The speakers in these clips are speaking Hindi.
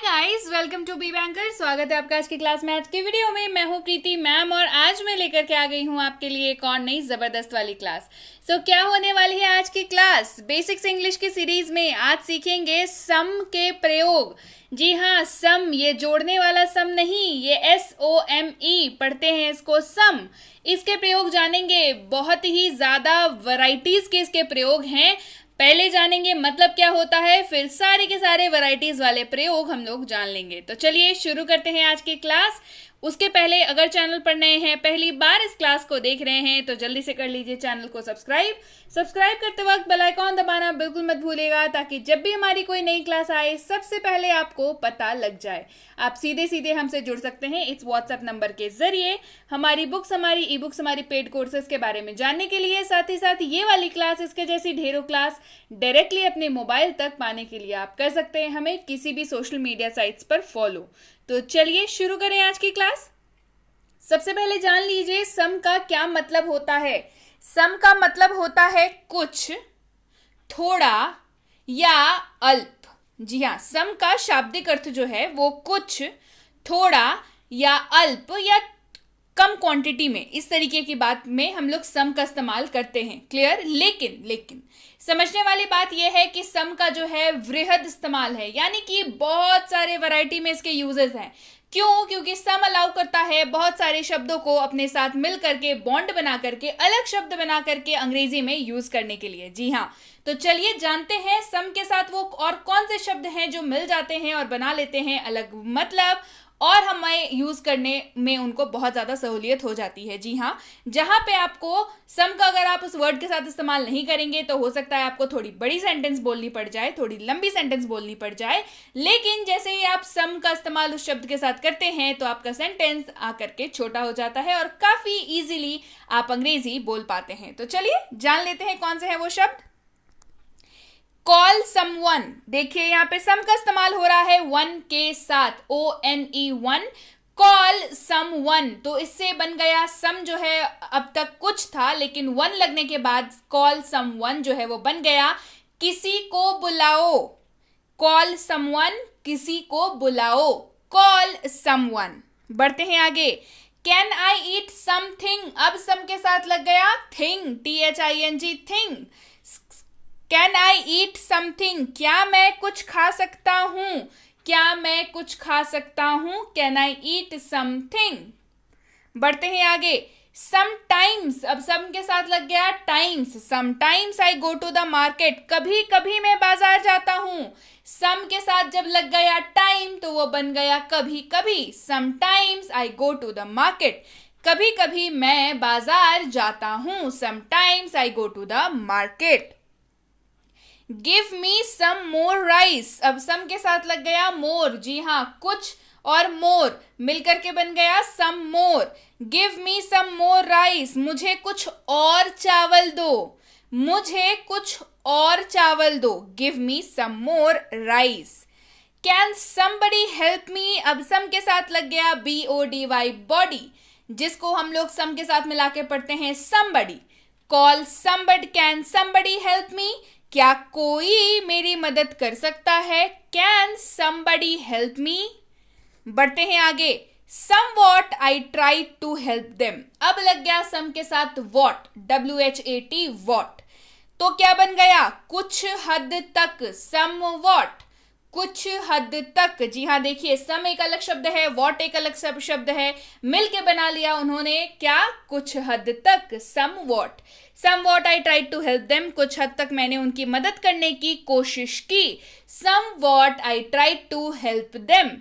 Guys, welcome to B banker. स्वागत है आपका आज की क्लास मैथ की वीडियो में। मैं हूं प्रीति मैम और आज मैं लेकर के आ गई हूं आपके लिए एक और नई जबरदस्त वाली क्लास। क्या होने वाली है आज की क्लास? बेसिक्स इंग्लिश की सीरीज में आज सीखेंगे सम के प्रयोग। जी हाँ, सम, ये जोड़ने वाला सम नहीं, ये SOME पढ़ते हैं इसको, सम। इसके प्रयोग जानेंगे। बहुत ही ज्यादा वैरायटीज के इसके प्रयोग हैं। पहले जानेंगे मतलब क्या होता है, फिर सारे के सारे वैरायटीज वाले प्रयोग हम लोग जान लेंगे। तो चलिए शुरू करते हैं आज की क्लास। उसके पहले अगर चैनल पर नए हैं, पहली बार इस क्लास को देख रहे हैं, तो जल्दी से कर लीजिए चैनल को सब्सक्राइब करते वक्त बेल आइकॉन दबाना बिल्कुल मत भूलिएगा, ताकि जब भी हमारी कोई नई क्लास आए सबसे पहले आपको पता लग जाए। आप सीधे सीधे हमसे जुड़ सकते हैं इस व्हाट्सएप नंबर के जरिए हमारी बुक्स, हमारी ई बुक्स, हमारी पेड कोर्सेज के बारे में जानने के लिए। साथ ही साथ ये वाली क्लास, इसके जैसी ढेरों क्लास डायरेक्टली अपने मोबाइल तक पाने के लिए आप कर सकते हैं हमें किसी भी सोशल मीडिया साइट्स पर फॉलो। तो चलिए शुरू करें आज की क्लास। सबसे पहले जान लीजिए सम का क्या मतलब होता है। सम का मतलब होता है कुछ, थोड़ा या अल्प। जी हाँ, सम का शाब्दिक अर्थ जो है वो कुछ, थोड़ा या अल्प या कम क्वांटिटी में, इस तरीके की बात में हम लोग सम का इस्तेमाल करते हैं। क्लियर? लेकिन समझने वाली बात यह है कि सम का जो है वृहद इस्तेमाल है, यानी कि बहुत सारे वैरायटी में इसके यूजेस हैं। क्यों? क्योंकि सम अलाउ करता है बहुत सारे शब्दों को अपने साथ मिल करके, बॉन्ड बना करके, अलग शब्द बना करके अंग्रेजी में यूज करने के लिए। जी हाँ, तो चलिए जानते हैं सम के साथ वो और कौन से शब्द हैं जो मिल जाते हैं और बना लेते हैं अलग मतलब, और हमें यूज करने में उनको बहुत ज्यादा सहूलियत हो जाती है। जी हाँ, जहां पे आपको सम का अगर आप उस वर्ड के साथ इस्तेमाल नहीं करेंगे तो हो सकता है आपको थोड़ी बड़ी सेंटेंस बोलनी पड़ जाए, थोड़ी लंबी सेंटेंस बोलनी पड़ जाए। लेकिन जैसे ही आप सम का इस्तेमाल उस शब्द के साथ करते हैं तो आपका सेंटेंस आकर के छोटा हो जाता है और काफी इजीली आप अंग्रेजी बोल पाते हैं। तो चलिए जान लेते हैं कौन से हैं वो शब्द। कॉल समवन, देखिए यहाँ पे सम का इस्तेमाल हो रहा है वन के साथ, ONE, वन। कॉल समवन, तो इससे बन गया सम जो है अब तक कुछ था, लेकिन वन लगने के बाद कॉल समवन जो है वो बन गया किसी को बुलाओ। कॉल समवन, किसी को बुलाओ, कॉल समवन। बढ़ते हैं आगे। कैन आई ईट समथिंग, अब सम के साथ लग गया thing, THING, thing. Can I eat something, क्या मैं कुछ खा सकता हूं, क्या मैं कुछ खा सकता हूं, कैन आई ईट समथिंग। बढ़ते हैं आगे। समटाइम्स, अब सम के साथ लग गया times. Sometimes I go to the market, कभी कभी मैं बाजार जाता हूं। सम के साथ जब लग गया टाइम तो वो बन गया कभी कभी। Sometimes I go to the market, कभी कभी मैं बाजार जाता हूं। Sometimes I go to the market. Give me some more rice, अब सम के साथ लग गया मोर। जी हाँ, कुछ और मोर मिलकर के बन गया सम मोर। Give me some more rice, मुझे कुछ और चावल दो, मुझे कुछ और चावल दो। Give me some more rice. Can somebody help me, अब सम के साथ लग गया BODY, बॉडी, जिसको हम लोग सम के साथ मिला के पढ़ते हैं somebody। Call somebody, can somebody help me, क्या कोई मेरी मदद कर सकता है, कैन somebody हेल्प मी। बढ़ते हैं आगे। somewhat I tried to help them, अब लग गया सम के साथ what, WHAT, what। तो क्या बन गया? कुछ हद तक, somewhat, कुछ हद तक। जी हाँ, देखिए सम एक अलग शब्द है, वॉट एक अलग शब्द है, मिलके बना लिया उन्होंने क्या? कुछ हद तक, somewhat. Somewhat I tried to help them, कुछ हद तक मैंने उनकी मदद करने की कोशिश की। Somewhat I tried to help them.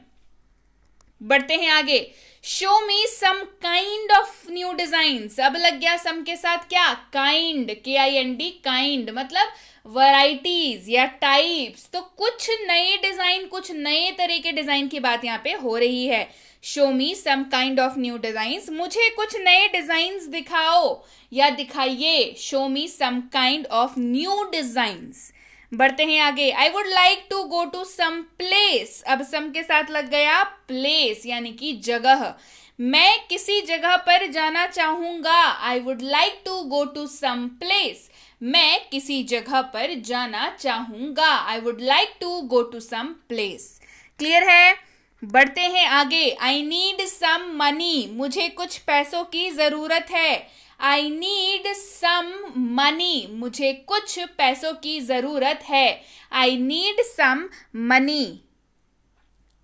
बढ़ते हैं आगे। Show me some kind of new designs, अब लग गया सम के साथ क्या? काइंड, KIND, काइंड, मतलब वैराइटीज या टाइप्स। तो कुछ नए डिजाइन, कुछ नए तरह के डिजाइन की बात यहाँ पे हो रही है। Show me some kind of new designs, मुझे कुछ नए डिजाइन्स दिखाओ या दिखाइए। Show me some kind of new designs. बढ़ते हैं आगे। I would like to go to some place, अब सम के साथ लग गया प्लेस, यानी कि जगह। मैं किसी जगह पर जाना चाहूंगा। I would like to go to some place, मैं किसी जगह पर जाना चाहूंगा। I would like to go to some place. Clear है? बढ़ते हैं आगे। आई नीड सम मनी, मुझे कुछ पैसों की जरूरत है। आई नीड सम मनी, मुझे कुछ पैसों की जरूरत है। I need some money.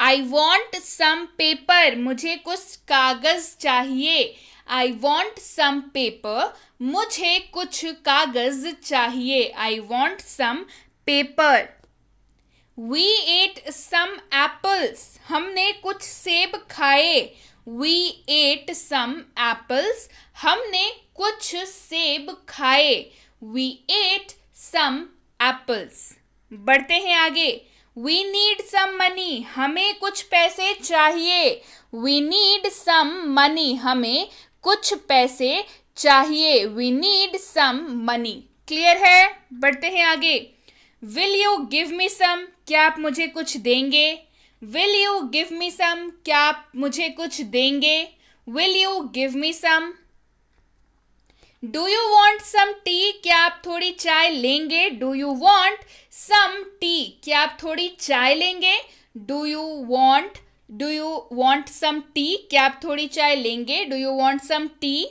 I want some paper, मुझे कुछ कागज चाहिए। आई वॉन्ट सम पेपर, मुझे कुछ कागज चाहिए। I want some paper. We ate some apples, हमने कुछ सेब खाए। वी एट सम एप्पल्स, हमने कुछ सेब खाए। We ate some apples. बढ़ते हैं आगे। वी नीड सम मनी, हमें कुछ पैसे चाहिए। वी नीड सम मनी, हमें कुछ पैसे चाहिए। We need some money. Clear है? बढ़ते हैं आगे। Will you give me some, क्या आप मुझे कुछ देंगे? Will you give me some, क्या आप मुझे कुछ देंगे? Will you give me some. Do you want some tea, क्या आप थोड़ी चाय लेंगे? Do you want some tea, क्या आप थोड़ी चाय लेंगे? Do you want some tea, क्या आप थोड़ी चाय लेंगे? Do you want some tea.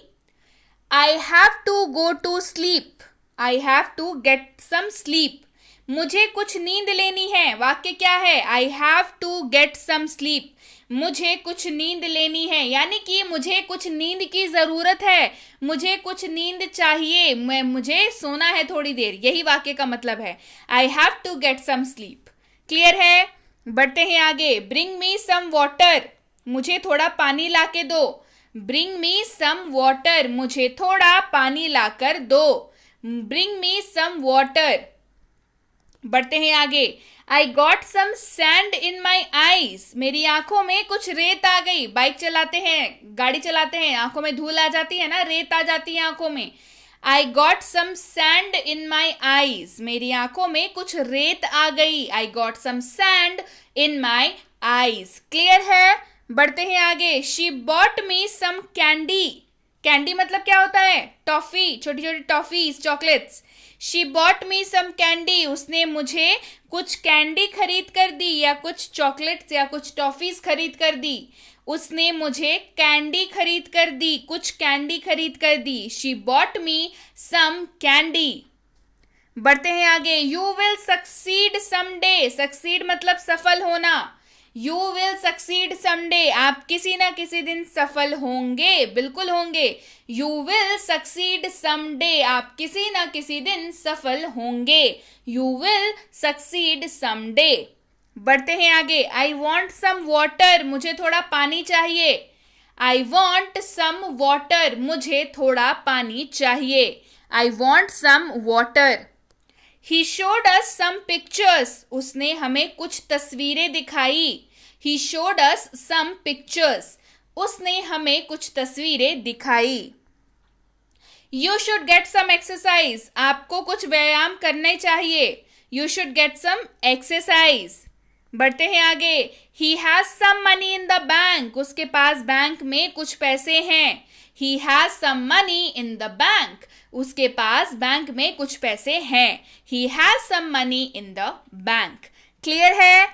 I have to go to sleep, I have to get some sleep, मुझे कुछ नींद लेनी है। वाक्य क्या है? I have to get some sleep, मुझे कुछ नींद लेनी है, यानी कि मुझे कुछ नींद की जरूरत है, मुझे कुछ नींद चाहिए, मुझे सोना है थोड़ी देर, यही वाक्य का मतलब है। I have to get some sleep. Clear है? बढ़ते हैं आगे। ब्रिंग मी सम वाटर, मुझे थोड़ा पानी ला के दो। ब्रिंग मी सम वाटर, मुझे थोड़ा पानी लाकर दो। Bring me some water. बढ़ते हैं आगे। I got some sand in my eyes, मेरी आंखों में कुछ रेत आ गई। बाइक चलाते हैं, गाड़ी चलाते हैं, आंखों में धूल आ जाती है ना, रेत आ जाती है आंखों में। I got some sand in my eyes, मेरी आंखों में कुछ रेत आ गई। I got some sand in my eyes. Clear है? बढ़ते हैं आगे। She bought me some candy, candy मतलब क्या होता है? टॉफी, छोटी छोटी toffees, chocolates. She bought me some candy, उसने मुझे कुछ कैंडी खरीद कर दी, या कुछ चॉकलेट्स या कुछ टॉफीज खरीद कर दी। उसने मुझे कैंडी खरीद कर दी, कुछ कैंडी खरीद कर दी। She bought me some candy. बढ़ते हैं आगे। You will succeed someday, succeed मतलब सफल होना। यू विल सक्सीड समडे, आप किसी ना किसी दिन सफल होंगे, बिल्कुल होंगे। यू विल सक्सीड समडे, आप किसी ना किसी दिन सफल होंगे। You will succeed someday. बढ़ते हैं आगे। आई वॉन्ट सम वाटर, मुझे थोड़ा पानी चाहिए। आई वॉन्ट सम वाटर, मुझे थोड़ा पानी चाहिए। I want some water. He showed us some pictures, उसने हमें कुछ तस्वीरें दिखाई। ही शोड अस सम पिक्चर्स, उसने हमें कुछ तस्वीरें दिखाई। You should get some exercise, आपको कुछ व्यायाम करने चाहिए। You should get some exercise. बढ़ते हैं आगे। He has some money in the bank, उसके पास बैंक में कुछ पैसे हैं। He has some money in the bank, उसके पास बैंक में कुछ पैसे हैं। He has some money in the bank. Clear है?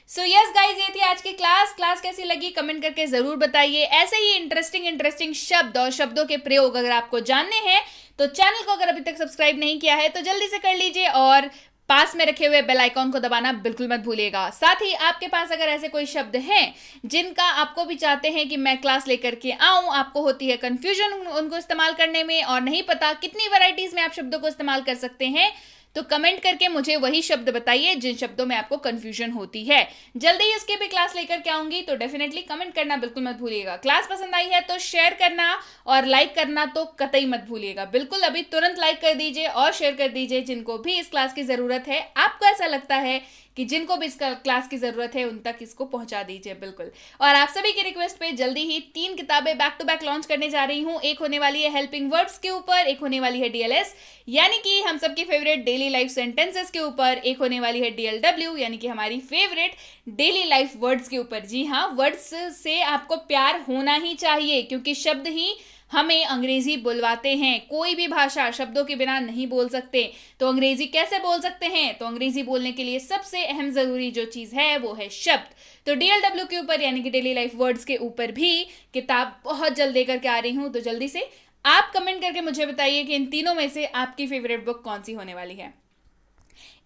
सो यस गाइज, ये थी आज की क्लास कैसी लगी कमेंट करके जरूर बताइए। ऐसे ही इंटरेस्टिंग शब्द और शब्दों के प्रयोग अगर आपको जानने हैं तो चैनल को अगर अभी तक सब्सक्राइब नहीं किया है तो जल्दी से कर लीजिए, और पास में रखे हुए बेल आइकॉन को दबाना बिल्कुल मत भूलिएगा। साथ ही आपके पास अगर ऐसे कोई शब्द हैं जिनका आपको भी चाहते हैं कि मैं क्लास लेकर के आऊं, आपको होती है कंफ्यूजन उनको इस्तेमाल करने में और नहीं पता कितनी वैरायटीज में आप शब्दों को इस्तेमाल कर सकते हैं, तो कमेंट करके मुझे वही शब्द बताइए जिन शब्दों में आपको कंफ्यूजन होती है। जल्दी ही उसके भी क्लास लेकर के आऊंगी, तो डेफिनेटली कमेंट करना बिल्कुल मत भूलिएगा। क्लास पसंद आई है तो शेयर करना और लाइक करना तो कतई मत भूलिएगा। बिल्कुल अभी तुरंत लाइक कर दीजिए और शेयर कर दीजिए जिनको भी इस क्लास की जरूरत है। आपको ऐसा लगता है कि जिनको भी इस क्लास की जरूरत है उन तक इसको पहुंचा दीजिए बिल्कुल। और आप सभी की रिक्वेस्ट पे जल्दी ही 3 किताबें बैक टू बैक लॉन्च करने जा रही हूं। एक होने वाली है हेल्पिंग वर्ब्स के ऊपर, एक होने वाली है डीएलएस यानी कि हम सबकी फेवरेट डेली लाइफ सेंटेंसेस के ऊपर, एक होने वाली है डीएलडब्ल्यू यानी कि हमारी फेवरेट डेली लाइफ वर्ड्स के ऊपर। जी हाँ, वर्ड्स से आपको प्यार होना ही चाहिए क्योंकि शब्द ही हमें अंग्रेजी बुलवाते हैं, कोई भी भाषा शब्दों के बिना नहीं बोल सकते। तो अंग्रेजी कैसे बोल सकते हैं? तो अंग्रेजी बोलने के लिए सबसे अहम जरूरी जो चीज है वो है शब्द। तो डीएलडब्ल्यू के ऊपर यानी कि डेली लाइफ वर्ड्स के ऊपर भी किताब बहुत जल्द लेकर के आ रही हूं। तो जल्दी से आप कमेंट करके मुझे बताइए कि इन तीनों में से आपकी फेवरेट बुक कौन सी होने वाली है।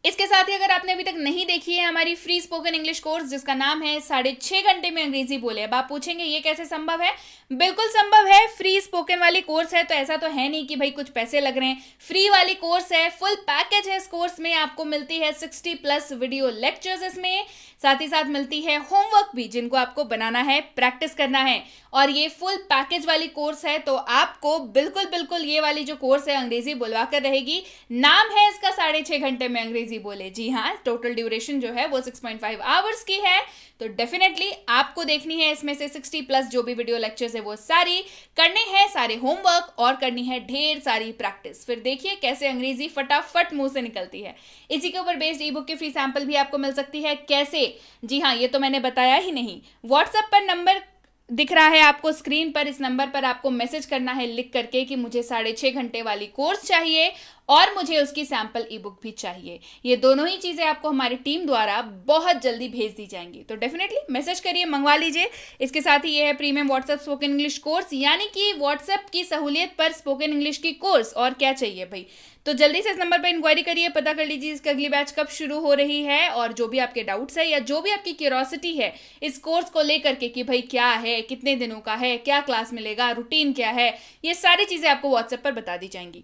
इसके साथ ही अगर आपने अभी तक नहीं देखी है हमारी फ्री स्पोकन इंग्लिश कोर्स जिसका नाम है 6.5 घंटे में अंग्रेजी बोले, अब आप पूछेंगे ये कैसे संभव है? बिल्कुल संभव है। फ्री स्पोकन वाली कोर्स है तो ऐसा तो है नहीं कि भाई कुछ पैसे लग रहे हैं। फ्री वाली कोर्स है, फुल पैकेज है। इस कोर्स में आपको मिलती है 60+ वीडियो लेक्चर्स, इसमें साथ ही साथ मिलती है होमवर्क भी जिनको आपको बनाना है, प्रैक्टिस करना है। और ये फुल पैकेज वाली कोर्स है तो आपको बिल्कुल बिल्कुल ये वाली जो कोर्स है अंग्रेजी बुलवा कर रहेगी। नाम है इसका 6.5 घंटे में अंग्रेजी बोले। जी हाँ, टोटल ड्यूरेशन जो है वो 6.5 आवर्स की है। तो डेफिनेटली आपको देखनी है इसमें से 60+ जो भी वीडियो लेक्चर्स है वो सारी करने हैं, सारे होमवर्क और करनी है ढेर सारी प्रैक्टिस। फिर देखिए कैसे अंग्रेजी फटाफट मुंह से निकलती है। इसी के ऊपर बेस्ड ई बुक की फ्री सैंपल भी आपको मिल सकती है। कैसे? जी हाँ, ये तो मैंने बताया ही नहीं। व्हाट्सएप पर नंबर दिख रहा है आपको स्क्रीन पर, इस नंबर पर आपको मैसेज करना है लिख करके कि मुझे 6.5 घंटे वाली कोर्स चाहिए और मुझे उसकी सैंपल ई बुक भी चाहिए। ये दोनों ही चीजें आपको हमारी टीम द्वारा बहुत जल्दी भेज दी जाएंगी। तो डेफिनेटली मैसेज करिए, मंगवा लीजिए। इसके साथ ही ये है premium WhatsApp spoken English course, यानी कि व्हाट्सएप की सहूलियत पर स्पोकन इंग्लिश की कोर्स। और क्या चाहिए भाई? तो जल्दी से इस नंबर पर इंक्वायरी करिए, पता कर लीजिए इसकी अगली बैच कब शुरू हो रही है और जो भी आपके डाउट्स है या जो भी आपकी क्यूरियोसिटी है इस कोर्स को लेकर के कि भाई क्या है, कितने दिनों का है, क्या क्लास मिलेगा, रूटीन क्या है, ये सारी चीजें आपको व्हाट्सएप पर बता दी जाएंगी।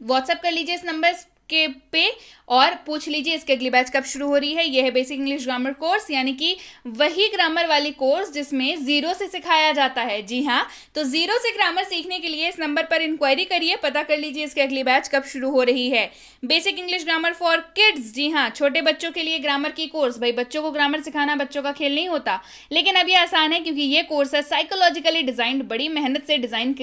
व्हाट्सएप कर लीजिए इस नंबर के पे और पूछ लीजिए इसकी अगली बैच कब शुरू हो रही है। यह है बेसिक इंग्लिश ग्रामर कोर्स, यानी कि वही ग्रामर वाली कोर्स जिसमें जीरो से सिखाया जाता है। जी हाँ, तो जीरो से ग्रामर सीखने के लिए इस नंबर पर इंक्वायरी करिए, पता कर लीजिए इसकी अगली बैच कब शुरू हो रही है। Basic English grammar for kids, जी हाँ, छोटे बच्चों के लिए ग्रामर की कोर्स। भाई बच्चों को ग्रामर सिखाना बच्चों का खेल नहीं होता, लेकिन अब ये आसान है क्योंकि ये कोर्स है साइकोलॉजिकली डिजाइंड, बड़ी मेहनत से डिजाइन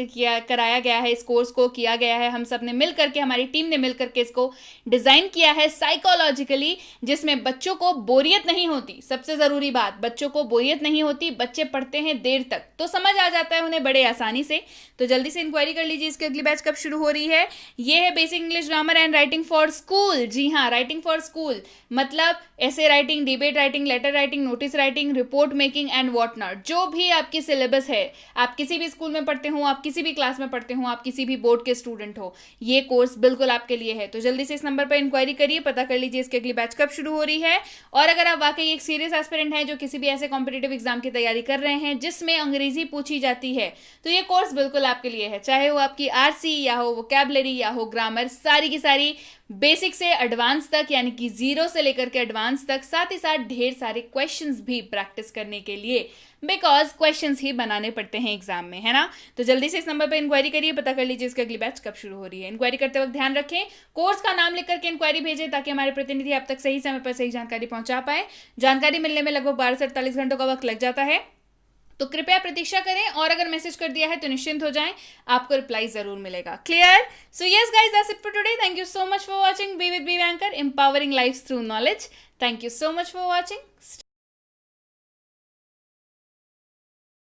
कराया गया है। इस कोर्स को किया गया है हम सब ने मिल करके, हमारी टीम ने मिल करके इसको डिजाइन किया है साइकोलॉजिकली, जिसमें बच्चों को बोरियत नहीं होती। सबसे जरूरी बात, बच्चों को बोरियत नहीं होती, बच्चे पढ़ते हैं देर तक तो समझ आ जाता है उन्हें बड़े आसानी से। तो जल्दी से इंक्वायरी कर लीजिए इसकी अगली बैच कब शुरू हो रही है। ये है basic English grammar and writing for school. जी हाँ, राइटिंग फॉर स्कूल मतलब ऐसे writing, debate writing, letter writing, notice writing, report making and what not, जो भी आपकी सिलेबस है, आप किसी भी स्कूल में पढ़ते हो, आप किसी भी क्लास में पढ़ते हो, आप किसी भी बोर्ड के स्टूडेंट हो, ये कोर्स बिल्कुल आपके लिए है। तो जल्दी से इस नंबर पर इंक्वायरी करिए, पता कर लीजिए इसकी अगली बैच कब शुरू हो रही है। और अगर आप वाकई एक सीरियस एस्पिरेंट हैं जो किसी भी ऐसे कॉम्पिटिटिव एग्जाम की तैयारी कर रहे हैं जिसमें अंग्रेजी पूछी जाती है, तो ये कोर्स बिल्कुल आपके लिए है। चाहे वो आपकी आरसी या हो वोकैबुलरी या हो ग्रामर, सारी की सारी बेसिक से एडवांस तक, यानी कि जीरो से लेकर के एडवांस तक, साथ ही साथ ढेर सारे क्वेश्चंस भी प्रैक्टिस करने के लिए, बिकॉज क्वेश्चंस ही बनाने पड़ते हैं एग्जाम में, है ना। तो जल्दी से इस नंबर पर इंक्वायरी करिए, पता कर लीजिए इसकी अगली बैच कब शुरू हो रही है। इंक्वायरी करते वक्त ध्यान रखें कोर्स का नाम लिख करके इंक्वायरी भेजें ताकि हमारे प्रतिनिधि आप तक सही समय पर सही जानकारी पहुंचा पाए। जानकारी मिलने में लगभग 12 से 48 घंटों का वक्त लग जाता है, तो कृपया प्रतीक्षा करें और अगर मैसेज कर दिया है तो निश्चिंत हो जाएं, आपको रिप्लाई जरूर मिलेगा। Clear? So yes guys, that's it for today. Thank you so much for watching be with B anchor, empowering life through knowledge. Thank you so much for watching.